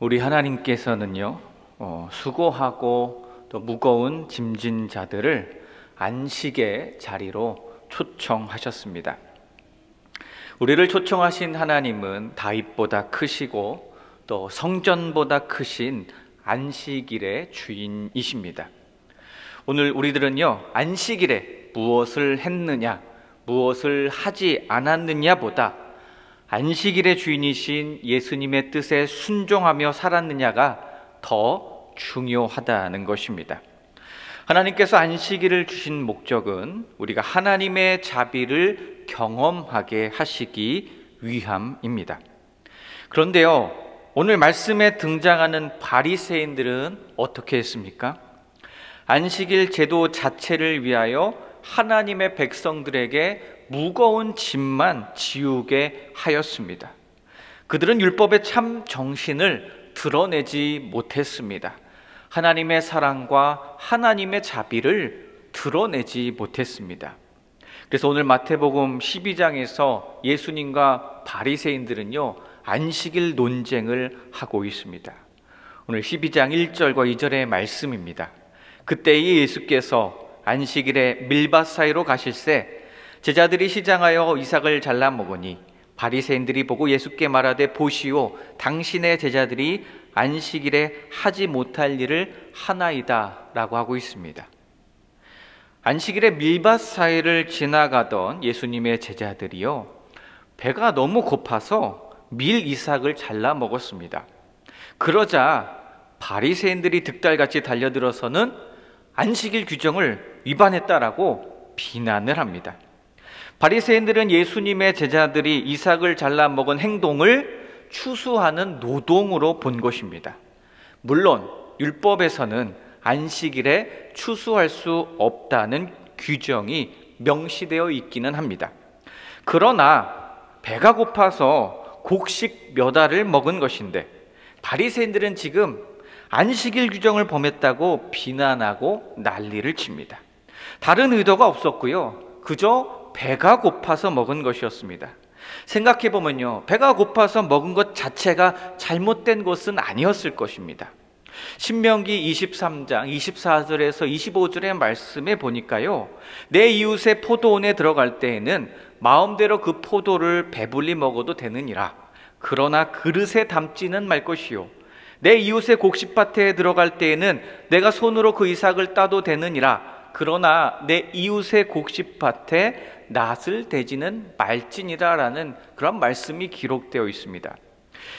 우리 하나님께서는요, 수고하고 또 무거운 짐진 자들을 안식의 자리로 초청하셨습니다. 우리를 초청하신 하나님은 다윗보다 크시고 또 성전보다 크신 안식일의 주인이십니다. 오늘 우리들은요, 안식일에 무엇을 했느냐, 무엇을 하지 않았느냐보다 안식일의 주인이신 예수님의 뜻에 순종하며 살았느냐가 더 중요하다는 것입니다. 하나님께서 안식일을 주신 목적은 우리가 하나님의 자비를 경험하게 하시기 위함입니다. 그런데요, 오늘 말씀에 등장하는 바리새인들은 어떻게 했습니까? 안식일 제도 자체를 위하여 하나님의 백성들에게 무거운 짐만 지우게 하였습니다. 그들은 율법의 참 정신을 드러내지 못했습니다. 하나님의 사랑과 하나님의 자비를 드러내지 못했습니다. 그래서 오늘 마태복음 12장에서 예수님과 바리새인들은요, 안식일 논쟁을 하고 있습니다. 오늘 12장 1절과 2절의 말씀입니다. 그때에 예수께서 안식일에 밀밭 사이로 가실새 제자들이 시장하여 이삭을 잘라 먹으니 바리새인들이 보고 예수께 말하되 보시오, 당신의 제자들이 안식일에 하지 못할 일을 하나이다 라고 하고 있습니다. 안식일에 밀밭 사이를 지나가던 예수님의 제자들이요, 배가 너무 고파서 밀 이삭을 잘라 먹었습니다. 그러자 바리새인들이 득달같이 달려들어서는 안식일 규정을 위반했다라고 비난을 합니다. 바리새인들은 예수님의 제자들이 이삭을 잘라 먹은 행동을 추수하는 노동으로 본 것입니다. 물론 율법에서는 안식일에 추수할 수 없다는 규정이 명시되어 있기는 합니다. 그러나 배가 고파서 곡식 몇 알을 먹은 것인데 바리새인들은 지금 안식일 규정을 범했다고 비난하고 난리를 칩니다. 다른 의도가 없었고요, 그저 배가 고파서 먹은 것이었습니다. 생각해보면요, 배가 고파서 먹은 것 자체가 잘못된 것은 아니었을 것입니다. 신명기 23장 24절에서 25절의 말씀에 보니까요, 내 이웃의 포도원에 들어갈 때에는 마음대로 그 포도를 배불리 먹어도 되느니라. 그러나 그릇에 담지는 말 것이요, 내 이웃의 곡식밭에 들어갈 때에는 내가 손으로 그 이삭을 따도 되느니라. 그러나 내 이웃의 곡식밭에 낫을 대지는 말지니라 라는 그런 말씀이 기록되어 있습니다.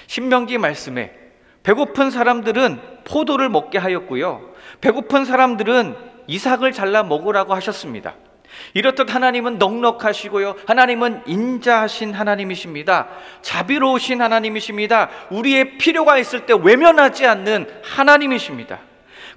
신명기 말씀에 배고픈 사람들은 포도를 먹게 하였고요, 배고픈 사람들은 이삭을 잘라 먹으라고 하셨습니다. 이렇듯 하나님은 넉넉하시고요, 하나님은 인자하신 하나님이십니다. 자비로우신 하나님이십니다. 우리의 필요가 있을 때 외면하지 않는 하나님이십니다.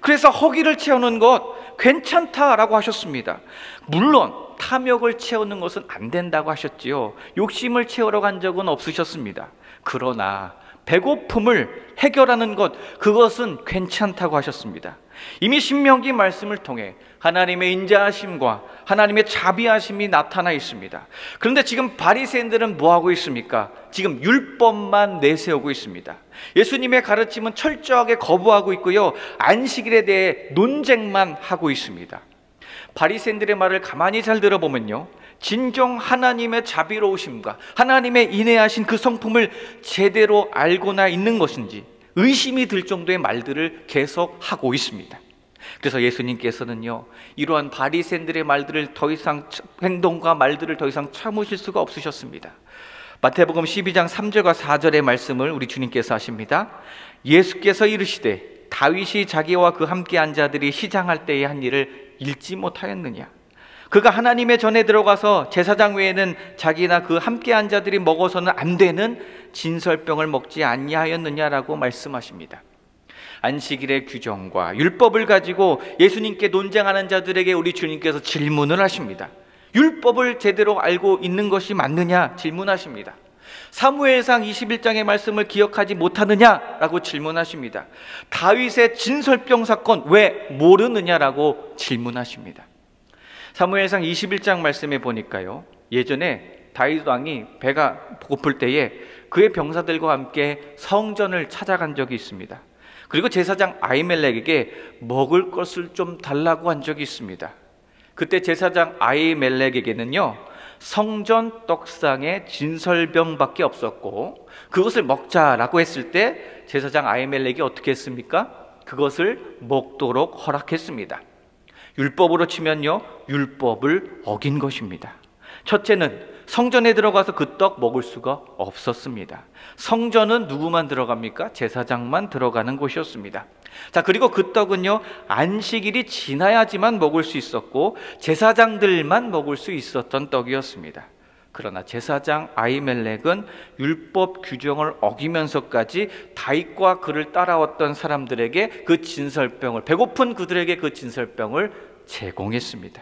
그래서 허기를 채우는 것 괜찮다라고 하셨습니다. 물론 탐욕을 채우는 것은 안 된다고 하셨지요. 욕심을 채우러 간 적은 없으셨습니다. 그러나 배고픔을 해결하는 것, 그것은 괜찮다고 하셨습니다. 이미 신명기 말씀을 통해 하나님의 인자하심과 하나님의 자비하심이 나타나 있습니다. 그런데 지금 바리새인들은 뭐하고 있습니까? 지금 율법만 내세우고 있습니다. 예수님의 가르침은 철저하게 거부하고 있고요, 안식일에 대해 논쟁만 하고 있습니다. 바리새인들의 말을 가만히 잘 들어보면요, 진정 하나님의 자비로우심과 하나님의 인애하신 그 성품을 제대로 알고나 있는 것인지 의심이 들 정도의 말들을 계속 하고 있습니다. 그래서 예수님께서는요, 이러한 바리새인들의 말들을 더 이상, 행동과 말들을 더 이상 참으실 수가 없으셨습니다. 마태복음 12장 3절과 4절의 말씀을 우리 주님께서 하십니다. 예수께서 이르시되 다윗이 자기와 그 함께 한 자들이 시장할 때에 한 일을 읽지 못하였느냐? 그가 하나님의 전에 들어가서 제사장 외에는 자기나 그 함께 한 자들이 먹어서는 안 되는 진설병을 먹지 아니하였느냐라고 말씀하십니다. 안식일의 규정과 율법을 가지고 예수님께 논쟁하는 자들에게 우리 주님께서 질문을 하십니다. 율법을 제대로 알고 있는 것이 맞느냐 질문하십니다. 사무엘상 21장의 말씀을 기억하지 못하느냐라고 질문하십니다. 다윗의 진설병 사건 왜 모르느냐라고 질문하십니다. 사무엘상 21장 말씀에 보니까요, 예전에 다윗 왕이 배가 고플 때에 그의 병사들과 함께 성전을 찾아간 적이 있습니다. 그리고 제사장 아히멜렉에게 먹을 것을 좀 달라고 한 적이 있습니다. 그때 제사장 아히멜렉에게는요, 성전 떡상에 진설병밖에 없었고 그것을 먹자라고 했을 때 제사장 아히멜렉이 어떻게 했습니까? 그것을 먹도록 허락했습니다. 율법으로 치면요, 율법을 어긴 것입니다. 첫째는 성전에 들어가서 그 떡 먹을 수가 없었습니다. 성전은 누구만 들어갑니까? 제사장만 들어가는 곳이었습니다. 자, 그리고 그 떡은요, 안식일이 지나야지만 먹을 수 있었고 제사장들만 먹을 수 있었던 떡이었습니다. 그러나 제사장 아히멜렉은 율법 규정을 어기면서까지 다윗과 그를 따라왔던 사람들에게 그 진설병을, 배고픈 그들에게 그 진설병을 제공했습니다.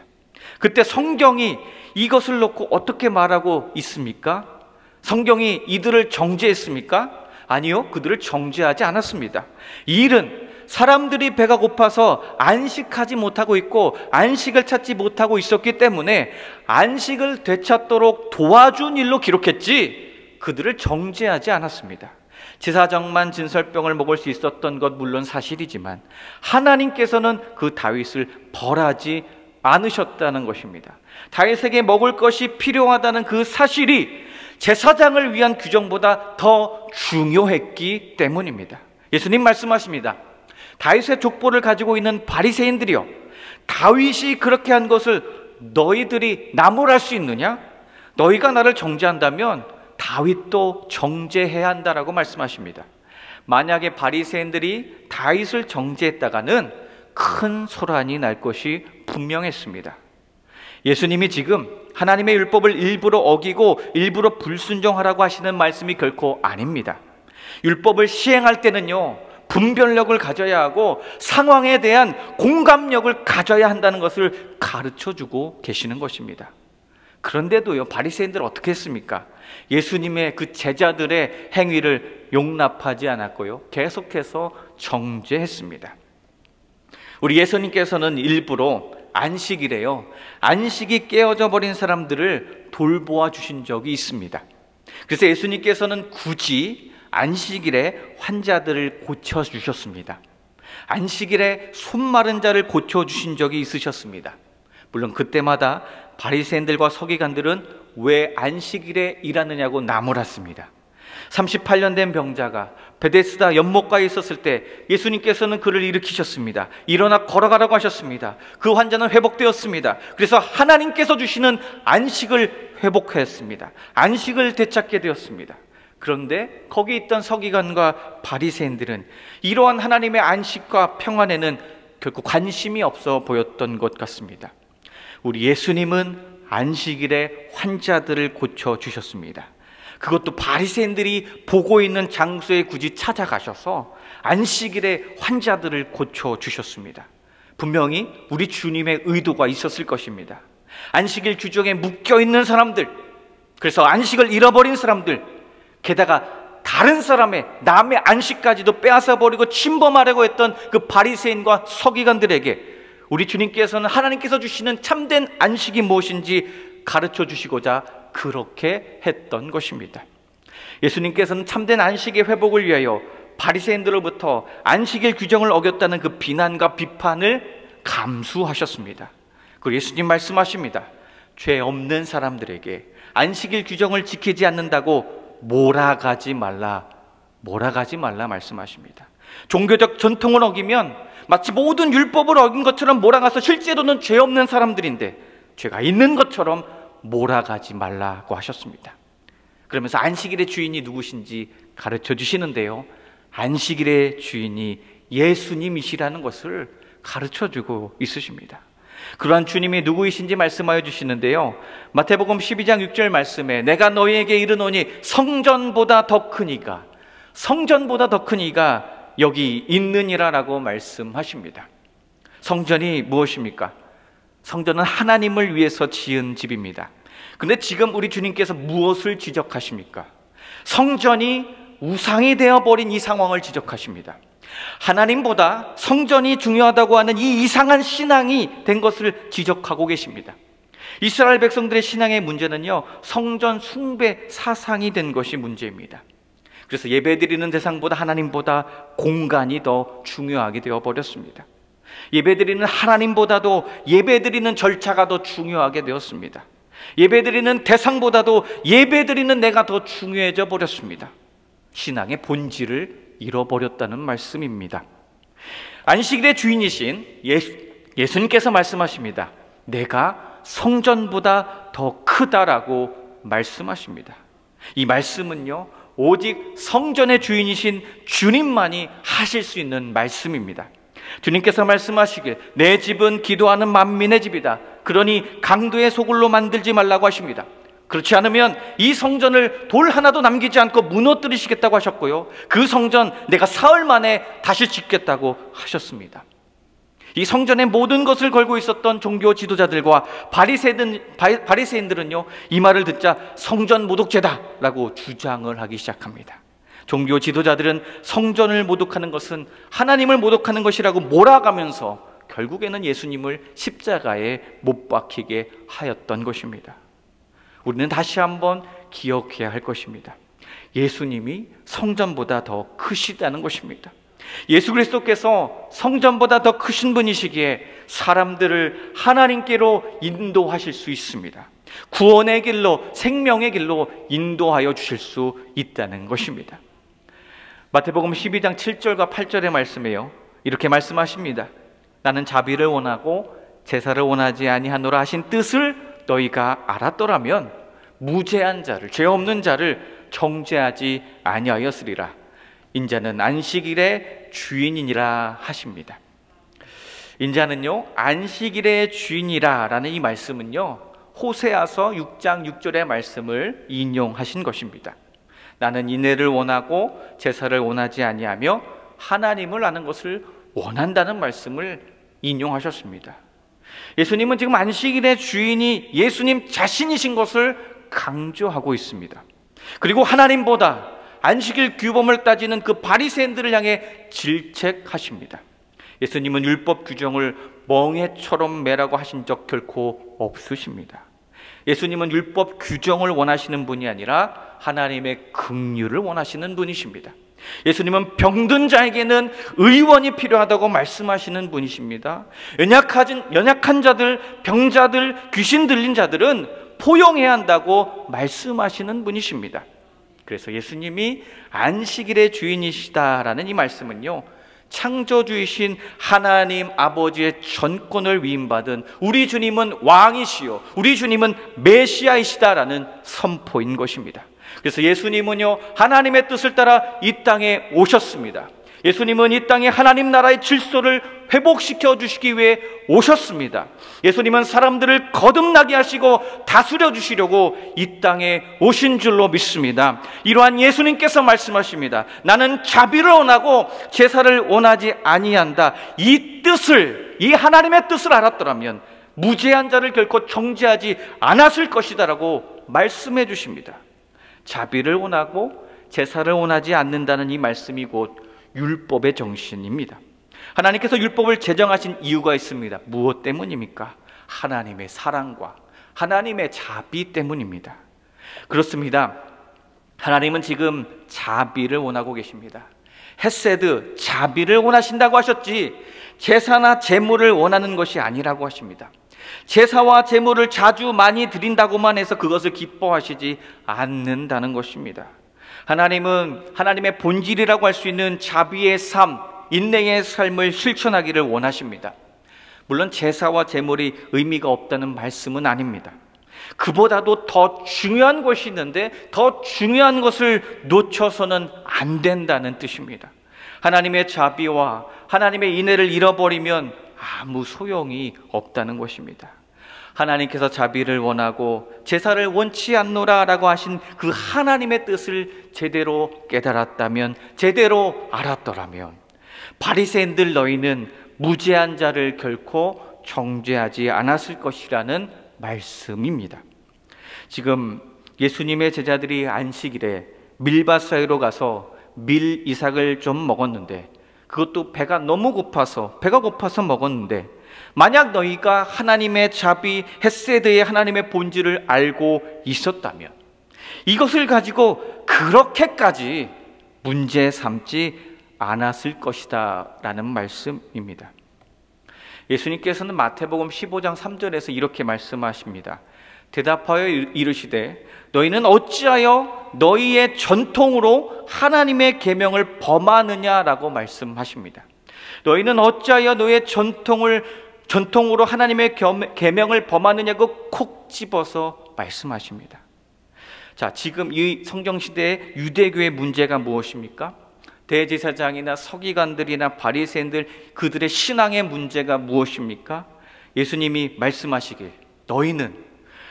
그때 성경이 이것을 놓고 어떻게 말하고 있습니까? 성경이 이들을 정죄했습니까? 아니요, 그들을 정죄하지 않았습니다. 이 일은 사람들이 배가 고파서 안식하지 못하고 있고 안식을 찾지 못하고 있었기 때문에 안식을 되찾도록 도와준 일로 기록했지 그들을 정죄하지 않았습니다. 제사장만 진설병을 먹을 수 있었던 것 물론 사실이지만 하나님께서는 그 다윗을 벌하지 않으셨다는 것입니다. 다윗에게 먹을 것이 필요하다는 그 사실이 제사장을 위한 규정보다 더 중요했기 때문입니다. 예수님 말씀하십니다. 다윗의 족보를 가지고 있는 바리새인들이여, 다윗이 그렇게 한 것을 너희들이 나무랄 수 있느냐? 너희가 나를 정죄한다면 다윗도 정죄해야 한다라고 말씀하십니다. 만약에 바리새인들이 다윗을 정죄했다가는 큰 소란이 날 것이 분명했습니다. 예수님이 지금 하나님의 율법을 일부러 어기고 일부러 불순종하라고 하시는 말씀이 결코 아닙니다. 율법을 시행할 때는요, 분별력을 가져야 하고 상황에 대한 공감력을 가져야 한다는 것을 가르쳐주고 계시는 것입니다. 그런데도요, 바리새인들은 어떻게 했습니까? 예수님의 그 제자들의 행위를 용납하지 않았고요, 계속해서 정죄했습니다. 우리 예수님께서는 일부러 안식일에요, 안식이 깨어져 버린 사람들을 돌보아 주신 적이 있습니다. 그래서 예수님께서는 굳이 안식일에 환자들을 고쳐주셨습니다. 안식일에 손 마른 자를 고쳐주신 적이 있으셨습니다. 물론 그때마다 바리새인들과 서기관들은 왜 안식일에 일하느냐고 나무랐습니다. 38년 된 병자가 베데스다 연못가에 있었을 때 예수님께서는 그를 일으키셨습니다. 일어나 걸어가라고 하셨습니다. 그 환자는 회복되었습니다. 그래서 하나님께서 주시는 안식을 회복했습니다. 안식을 되찾게 되었습니다. 그런데 거기 있던 서기관과 바리새인들은 이러한 하나님의 안식과 평안에는 결코 관심이 없어 보였던 것 같습니다. 우리 예수님은 안식일에 환자들을 고쳐주셨습니다. 그것도 바리새인들이 보고 있는 장소에 굳이 찾아가셔서 안식일에 환자들을 고쳐주셨습니다. 분명히 우리 주님의 의도가 있었을 것입니다. 안식일 규정에 묶여있는 사람들, 그래서 안식을 잃어버린 사람들, 게다가 다른 사람의 남의 안식까지도 빼앗아버리고 침범하려고 했던 그 바리새인과 서기관들에게 우리 주님께서는 하나님께서 주시는 참된 안식이 무엇인지 가르쳐 주시고자 그렇게 했던 것입니다. 예수님께서는 참된 안식의 회복을 위하여 바리새인들로부터 안식일 규정을 어겼다는 그 비난과 비판을 감수하셨습니다. 그리고 예수님 말씀하십니다. 죄 없는 사람들에게 안식일 규정을 지키지 않는다고 몰아가지 말라 말씀하십니다. 종교적 전통을 어기면 마치 모든 율법을 어긴 것처럼 몰아가서 실제로는 죄 없는 사람들인데 죄가 있는 것처럼 몰아가지 말라고 하셨습니다. 그러면서 안식일의 주인이 누구신지 가르쳐 주시는데요, 안식일의 주인이 예수님이시라는 것을 가르쳐 주고 있으십니다. 그러한 주님이 누구이신지 말씀하여 주시는데요, 마태복음 12장 6절 말씀에 내가 너희에게 이르노니 성전보다 더 큰 이가 여기 있느니라라고 말씀하십니다. 성전이 무엇입니까? 성전은 하나님을 위해서 지은 집입니다. 근데 지금 우리 주님께서 무엇을 지적하십니까? 성전이 우상이 되어버린 이 상황을 지적하십니다. 하나님보다 성전이 중요하다고 하는 이 이상한 신앙이 된 것을 지적하고 계십니다. 이스라엘 백성들의 신앙의 문제는요, 성전 숭배 사상이 된 것이 문제입니다. 그래서 예배드리는 대상보다 하나님보다 공간이 더 중요하게 되어버렸습니다. 예배드리는 하나님보다도 예배드리는 절차가 더 중요하게 되었습니다. 예배드리는 대상보다도 예배드리는 내가 더 중요해져 버렸습니다. 신앙의 본질을 잃어버렸다는 말씀입니다. 안식일의 주인이신 예수님께서 말씀하십니다. 내가 성전보다 더 크다라고 말씀하십니다. 이 말씀은요, 오직 성전의 주인이신 주님만이 하실 수 있는 말씀입니다. 주님께서 말씀하시길 내 집은 기도하는 만민의 집이다. 그러니 강도의 소굴로 만들지 말라고 하십니다. 그렇지 않으면 이 성전을 돌 하나도 남기지 않고 무너뜨리시겠다고 하셨고요, 그 성전 내가 사흘 만에 다시 짓겠다고 하셨습니다. 이 성전의 모든 것을 걸고 있었던 종교 지도자들과 바리새인들은요, 이 말을 듣자 성전 모독죄다라고 주장을 하기 시작합니다. 종교 지도자들은 성전을 모독하는 것은 하나님을 모독하는 것이라고 몰아가면서 결국에는 예수님을 십자가에 못 박히게 하였던 것입니다. 우리는 다시 한번 기억해야 할 것입니다. 예수님이 성전보다 더 크시다는 것입니다. 예수 그리스도께서 성전보다 더 크신 분이시기에 사람들을 하나님께로 인도하실 수 있습니다. 구원의 길로, 생명의 길로 인도하여 주실 수 있다는 것입니다. 마태복음 12장 7절과 8절의 말씀에요, 이렇게 말씀하십니다. 나는 자비를 원하고 제사를 원하지 아니하노라 하신 뜻을 너희가 알았더라면 무죄한 자를, 죄 없는 자를 정죄하지 아니하였으리라. 인자는 안식일의 주인이니라 하십니다. 인자는요, 안식일의 주인이라 라는 이 말씀은요, 호세아서 6장 6절의 말씀을 인용하신 것입니다. 나는 인애를 원하고 제사를 원하지 아니하며 하나님을 아는 것을 원한다는 말씀을 인용하셨습니다. 예수님은 지금 안식일의 주인이 예수님 자신이신 것을 강조하고 있습니다. 그리고 하나님보다 안식일 규범을 따지는 그 바리새인들을 향해 질책하십니다. 예수님은 율법 규정을 멍해처럼 매라고 하신 적 결코 없으십니다. 예수님은 율법 규정을 원하시는 분이 아니라 하나님의 긍휼을 원하시는 분이십니다. 예수님은 병든 자에게는 의원이 필요하다고 말씀하시는 분이십니다. 연약한 자들, 병자들, 귀신 들린 자들은 포용해야 한다고 말씀하시는 분이십니다. 그래서 예수님이 안식일의 주인이시다라는 이 말씀은요, 창조주이신 하나님 아버지의 전권을 위임받은 우리 주님은 왕이시요 우리 주님은 메시아이시다라는 선포인 것입니다. 그래서 예수님은요, 하나님의 뜻을 따라 이 땅에 오셨습니다. 예수님은 이 땅에 하나님 나라의 질서를 회복시켜 주시기 위해 오셨습니다. 예수님은 사람들을 거듭나게 하시고 다스려 주시려고 이 땅에 오신 줄로 믿습니다. 이러한 예수님께서 말씀하십니다. 나는 자비를 원하고 제사를 원하지 아니한다. 이 뜻을, 이 하나님의 뜻을 알았더라면 무죄한 자를 결코 정죄하지 않았을 것이다 라고 말씀해 주십니다. 자비를 원하고 제사를 원하지 않는다는 이 말씀이 곧 율법의 정신입니다. 하나님께서 율법을 제정하신 이유가 있습니다. 무엇 때문입니까? 하나님의 사랑과 하나님의 자비 때문입니다. 그렇습니다. 하나님은 지금 자비를 원하고 계십니다. 헤세드, 자비를 원하신다고 하셨지 제사나 제물을 원하는 것이 아니라고 하십니다. 제사와 제물을 자주 많이 드린다고만 해서 그것을 기뻐하시지 않는다는 것입니다. 하나님은 하나님의 본질이라고 할 수 있는 자비의 삶, 인내의 삶을 실천하기를 원하십니다. 물론 제사와 제물이 의미가 없다는 말씀은 아닙니다. 그보다도 더 중요한 것이 있는데 더 중요한 것을 놓쳐서는 안 된다는 뜻입니다. 하나님의 자비와 하나님의 인애를 잃어버리면 아무 소용이 없다는 것입니다. 하나님께서 자비를 원하고 제사를 원치 않노라 라고 하신 그 하나님의 뜻을 제대로 깨달았다면, 제대로 알았더라면 바리새인들 너희는 무죄한 자를 결코 정죄하지 않았을 것이라는 말씀입니다. 지금 예수님의 제자들이 안식일에 밀밭 사이로 가서 밀 이삭을 좀 먹었는데, 그것도 배가 고파서 먹었는데 만약 너희가 하나님의 자비 헤세드의 하나님의 본질을 알고 있었다면 이것을 가지고 그렇게까지 문제 삼지 않았을 것이다 라는 말씀입니다. 예수님께서는 마태복음 15장 3절에서 이렇게 말씀하십니다. 대답하여 이르시되 너희는 어찌하여 너희의 전통으로 하나님의 계명을 범하느냐라고 말씀하십니다. 너희는 어찌하여 너희의 전통으로 하나님의 계명을 범하느냐고 콕 집어서 말씀하십니다. 자, 지금 이 성경시대의 유대교의 문제가 무엇입니까? 대제사장이나 서기관들이나 바리새인들 그들의 신앙의 문제가 무엇입니까? 예수님이 말씀하시길 너희는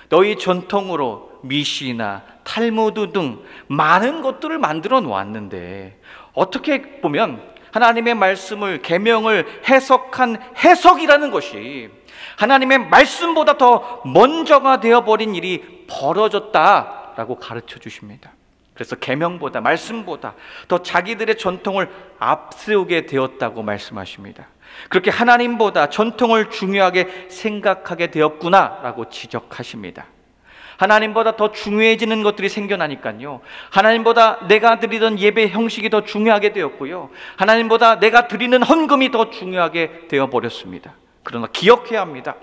너희 전통으로 미시나 탈무드 등 많은 것들을 만들어 놓았는데 어떻게 보면 하나님의 말씀을 계명을 해석한 해석이라는 것이 하나님의 말씀보다 더 먼저가 되어버린 일이 벌어졌다라고 가르쳐 주십니다. 그래서 계명보다 말씀보다 더 자기들의 전통을 앞세우게 되었다고 말씀하십니다. 그렇게 하나님보다 전통을 중요하게 생각하게 되었구나라고 지적하십니다. 하나님보다 더 중요해지는 것들이 생겨나니까요, 하나님보다 내가 드리던 예배 형식이 더 중요하게 되었고요, 하나님보다 내가 드리는 헌금이 더 중요하게 되어버렸습니다. 그러나 기억해야 합니다.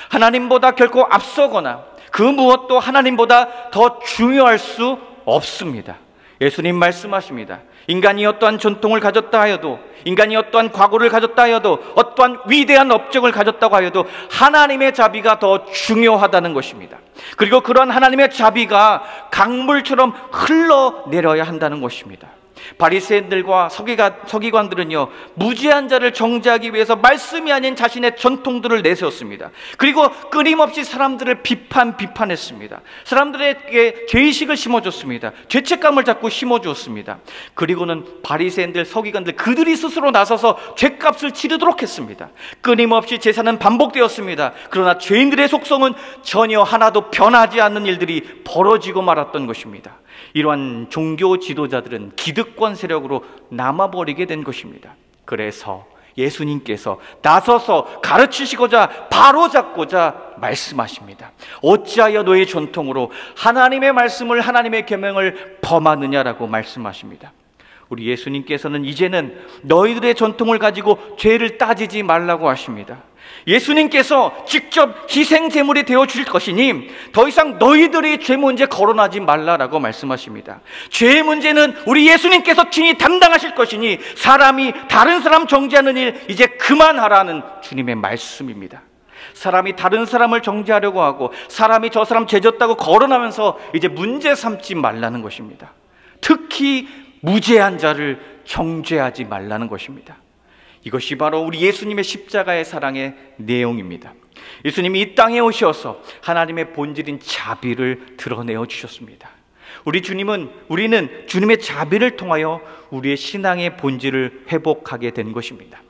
하나님보다 결코 앞서거나 그 무엇도 하나님보다 더 중요할 수 없습니다. 예수님 말씀하십니다. 인간이 어떠한 전통을 가졌다 하여도, 인간이 어떠한 과거를 가졌다 하여도, 어떠한 위대한 업적을 가졌다고 하여도 하나님의 자비가 더 중요하다는 것입니다. 그리고 그러한 하나님의 자비가 강물처럼 흘러내려야 한다는 것입니다. 바리새인들과 서기관들은요, 무죄한 자를 정죄하기 위해서 말씀이 아닌 자신의 전통들을 내세웠습니다. 그리고 끊임없이 사람들을 비판했습니다. 사람들에게 죄의식을 심어줬습니다. 죄책감을 자꾸 심어주었습니다. 그리고는 바리새인들, 서기관들 그들이 스스로 나서서 죄값을 치르도록 했습니다. 끊임없이 제사는 반복되었습니다. 그러나 죄인들의 속성은 전혀 하나도 변하지 않는 일들이 벌어지고 말았던 것입니다. 이러한 종교 지도자들은 기득권 세력으로 남아버리게 된 것입니다. 그래서 예수님께서 나서서 가르치시고자 바로잡고자 말씀하십니다. 어찌하여 너의 전통으로 하나님의 말씀을, 하나님의 계명을 범하느냐라고 말씀하십니다. 우리 예수님께서는 이제는 너희들의 전통을 가지고 죄를 따지지 말라고 하십니다. 예수님께서 직접 희생 제물이 되어 주실 것이니 더 이상 너희들이 죄 문제 거론하지 말라라고 말씀하십니다. 죄의 문제는 우리 예수님께서 친히 담당하실 것이니 사람이 다른 사람 정죄하는 일 이제 그만하라는 주님의 말씀입니다. 사람이 다른 사람을 정죄하려고 하고 사람이 저 사람 죄졌다고 거론하면서 이제 문제 삼지 말라는 것입니다. 특히 무죄한 자를 정죄하지 말라는 것입니다. 이것이 바로 우리 예수님의 십자가의 사랑의 내용입니다. 예수님이 이 땅에 오셔서 하나님의 본질인 자비를 드러내어 주셨습니다. 우리는 주님의 자비를 통하여 우리의 신앙의 본질을 회복하게 된 것입니다.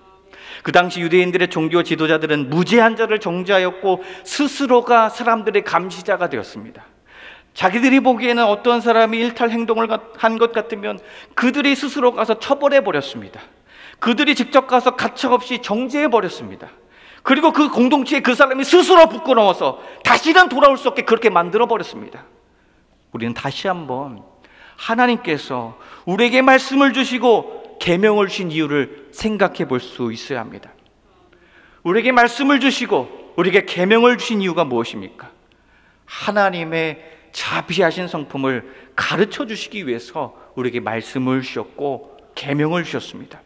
그 당시 유대인들의 종교 지도자들은 무죄한 자를 정죄하였고 스스로가 사람들의 감시자가 되었습니다. 자기들이 보기에는 어떤 사람이 일탈 행동을 한 것 같으면 그들이 스스로 가서 처벌해 버렸습니다. 그들이 직접 가서 가차없이 정죄해 버렸습니다. 그리고 그 공동체에 그 사람이 스스로 부끄러워서 다시는 돌아올 수 없게 그렇게 만들어 버렸습니다. 우리는 다시 한번 하나님께서 우리에게 말씀을 주시고 계명을 주신 이유를 생각해 볼 수 있어야 합니다. 우리에게 말씀을 주시고 우리에게 계명을 주신 이유가 무엇입니까? 하나님의 자비하신 성품을 가르쳐 주시기 위해서 우리에게 말씀을 주셨고 계명을 주셨습니다.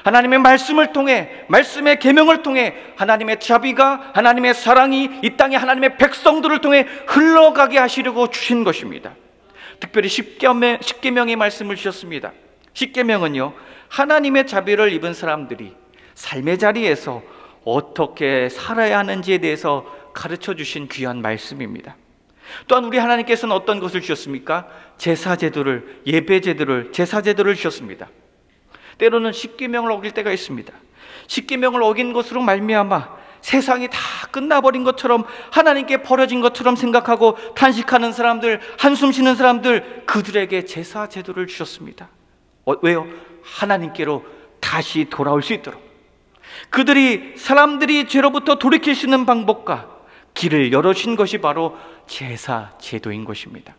하나님의 말씀을 통해, 말씀의 계명을 통해 하나님의 자비가, 하나님의 사랑이 이 땅에 하나님의 백성들을 통해 흘러가게 하시려고 주신 것입니다. 특별히 십계명의 말씀을 주셨습니다. 십계명은요, 하나님의 자비를 입은 사람들이 삶의 자리에서 어떻게 살아야 하는지에 대해서 가르쳐 주신 귀한 말씀입니다. 또한 우리 하나님께서는 어떤 것을 주셨습니까? 제사제도를, 예배제도를, 제사제도를 주셨습니다. 때로는 십계명을 어길 때가 있습니다. 십계명을 어긴 것으로 말미암아 세상이 다 끝나버린 것처럼, 하나님께 버려진 것처럼 생각하고 탄식하는 사람들, 한숨 쉬는 사람들, 그들에게 제사제도를 주셨습니다. 왜요? 하나님께로 다시 돌아올 수 있도록, 그들이 사람들이 죄로부터 돌이킬 수 있는 방법과 길을 열어주신 것이 바로 제사 제도인 것입니다.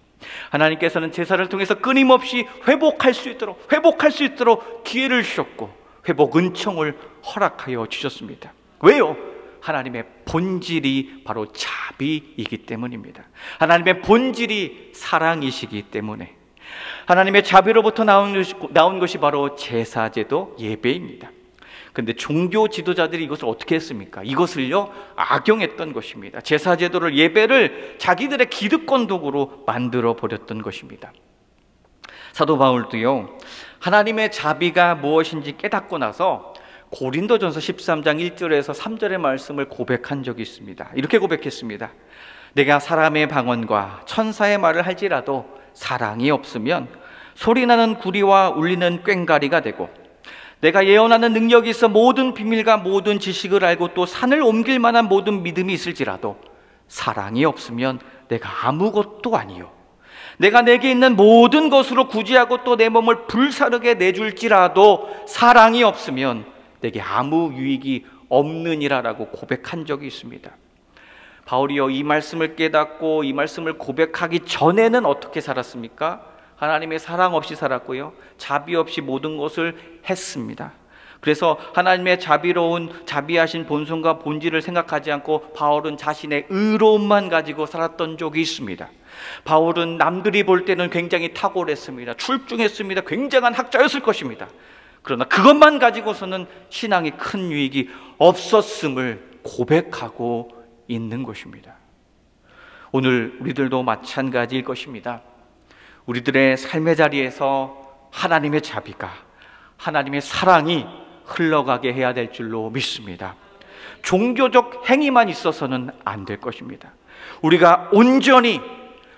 하나님께서는 제사를 통해서 끊임없이 회복할 수 있도록 기회를 주셨고 회복 은총을 허락하여 주셨습니다. 왜요? 하나님의 본질이 바로 자비이기 때문입니다. 하나님의 본질이 사랑이시기 때문에 하나님의 자비로부터 나온 것이 바로 제사제도 예배입니다. 그런데 종교 지도자들이 이것을 어떻게 했습니까? 이것을요 악용했던 것입니다. 제사제도를, 예배를 자기들의 기득권 도구로 만들어 버렸던 것입니다. 사도 바울도요 하나님의 자비가 무엇인지 깨닫고 나서 고린도전서 13장 1절에서 3절의 말씀을 고백한 적이 있습니다. 이렇게 고백했습니다. 내가 사람의 방언과 천사의 말을 할지라도 사랑이 없으면 소리나는 구리와 울리는 꽹과리가 되고, 내가 예언하는 능력이 있어 모든 비밀과 모든 지식을 알고 또 산을 옮길 만한 모든 믿음이 있을지라도 사랑이 없으면 내가 아무것도 아니요, 내가 내게 있는 모든 것으로 구제하고 또 내 몸을 불사르게 내줄지라도 사랑이 없으면 내게 아무 유익이 없느니라라고 고백한 적이 있습니다. 바울이요 이 말씀을 깨닫고 이 말씀을 고백하기 전에는 어떻게 살았습니까? 하나님의 사랑 없이 살았고요, 자비 없이 모든 것을 했습니다. 그래서 하나님의 자비하신 본성과 본질을 생각하지 않고 바울은 자신의 의로움만 가지고 살았던 적이 있습니다. 바울은 남들이 볼 때는 굉장히 탁월했습니다. 출중했습니다. 굉장한 학자였을 것입니다. 그러나 그것만 가지고서는 신앙에 큰 유익이 없었음을 고백하고 있는 것입니다. 오늘 우리들도 마찬가지일 것입니다. 우리들의 삶의 자리에서 하나님의 자비가, 하나님의 사랑이 흘러가게 해야 될 줄로 믿습니다. 종교적 행위만 있어서는 안 될 것입니다. 우리가 온전히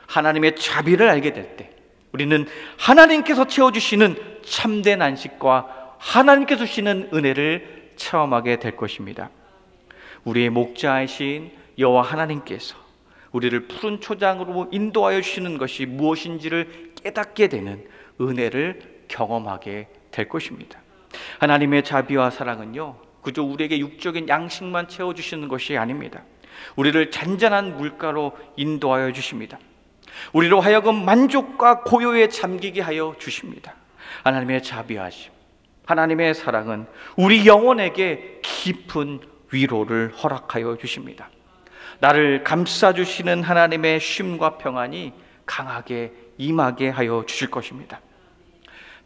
하나님의 자비를 알게 될 때 우리는 하나님께서 채워주시는 참된 안식과 하나님께서 주시는 은혜를 체험하게 될 것입니다. 우리의 목자이신 여호와 하나님께서 우리를 푸른 초장으로 인도하여 주시는 것이 무엇인지를 깨닫게 되는 은혜를 경험하게 될 것입니다. 하나님의 자비와 사랑은요 그저 우리에게 육적인 양식만 채워주시는 것이 아닙니다. 우리를 잔잔한 물가로 인도하여 주십니다. 우리로 하여금 만족과 고요에 잠기게 하여 주십니다. 하나님의 자비하심, 하나님의 사랑은 우리 영혼에게 깊은 위로를 허락하여 주십니다. 나를 감싸주시는 하나님의 쉼과 평안이 강하게 임하게 하여 주실 것입니다.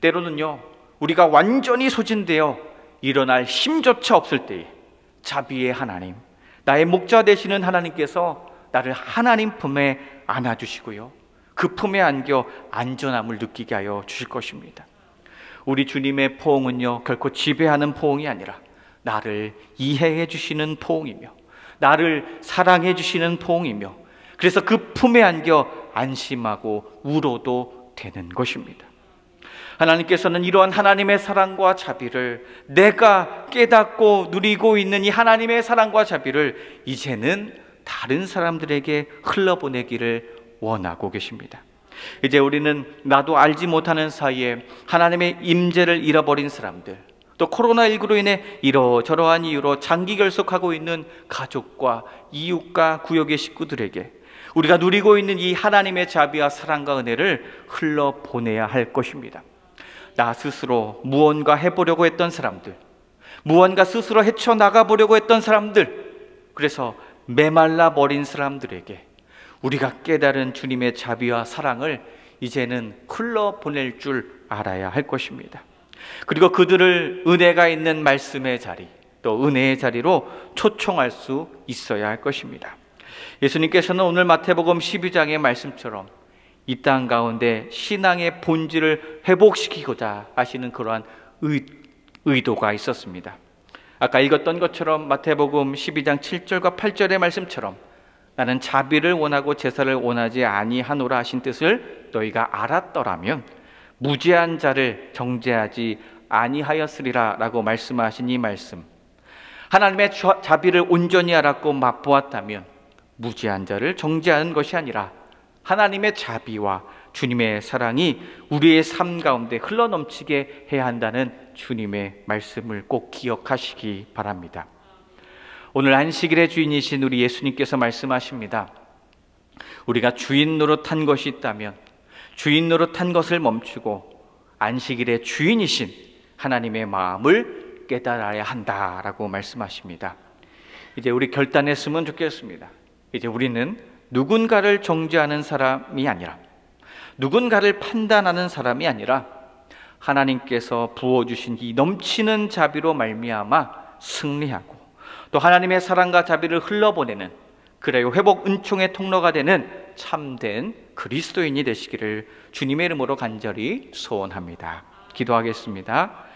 때로는요 우리가 완전히 소진되어 일어날 힘조차 없을 때에 자비의 하나님, 나의 목자 되시는 하나님께서 나를 하나님 품에 안아주시고요 그 품에 안겨 안전함을 느끼게 하여 주실 것입니다. 우리 주님의 포옹은요 결코 지배하는 포옹이 아니라 나를 이해해 주시는 포옹이며 나를 사랑해 주시는 포옹이며, 그래서 그 품에 안겨 안심하고 울어도 되는 것입니다. 하나님께서는 이러한 하나님의 사랑과 자비를, 내가 깨닫고 누리고 있는 이 하나님의 사랑과 자비를 이제는 다른 사람들에게 흘러보내기를 원하고 계십니다. 이제 우리는 나도 알지 못하는 사이에 하나님의 임재를 잃어버린 사람들, 또 코로나19로 인해 이러저러한 이유로 장기 결석하고 있는 가족과 이웃과 구역의 식구들에게 우리가 누리고 있는 이 하나님의 자비와 사랑과 은혜를 흘러보내야 할 것입니다. 나 스스로 무언가 해보려고 했던 사람들, 무언가 스스로 헤쳐나가보려고 했던 사람들, 그래서 메말라 버린 사람들에게 우리가 깨달은 주님의 자비와 사랑을 이제는 흘러보낼 줄 알아야 할 것입니다. 그리고 그들을 은혜가 있는 말씀의 자리, 또 은혜의 자리로 초청할 수 있어야 할 것입니다. 예수님께서는 오늘 마태복음 12장의 말씀처럼 이 땅 가운데 신앙의 본질을 회복시키고자 하시는 그러한 의도가 있었습니다. 아까 읽었던 것처럼 마태복음 12장 7절과 8절의 말씀처럼 나는 자비를 원하고 제사를 원하지 아니하노라 하신 뜻을 너희가 알았더라면 무죄한 자를 정죄하지 아니하였으리라 라고 말씀하신 이 말씀, 하나님의 자비를 온전히 알았고 맛보았다면 무죄한 자를 정죄하는 것이 아니라 하나님의 자비와 주님의 사랑이 우리의 삶 가운데 흘러넘치게 해야 한다는 주님의 말씀을 꼭 기억하시기 바랍니다. 오늘 안식일의 주인이신 우리 예수님께서 말씀하십니다. 우리가 주인 노릇한 것이 있다면 주인 노릇한 것을 멈추고 안식일의 주인이신 하나님의 마음을 깨달아야 한다라고 말씀하십니다. 이제 우리 결단했으면 좋겠습니다. 이제 우리는 누군가를 정죄하는 사람이 아니라, 누군가를 판단하는 사람이 아니라 하나님께서 부어주신 이 넘치는 자비로 말미암아 승리하고 또 하나님의 사랑과 자비를 흘러보내는, 그래요, 회복 은총의 통로가 되는 참된 그리스도인이 되시기를 주님의 이름으로 간절히 소원합니다. 기도하겠습니다.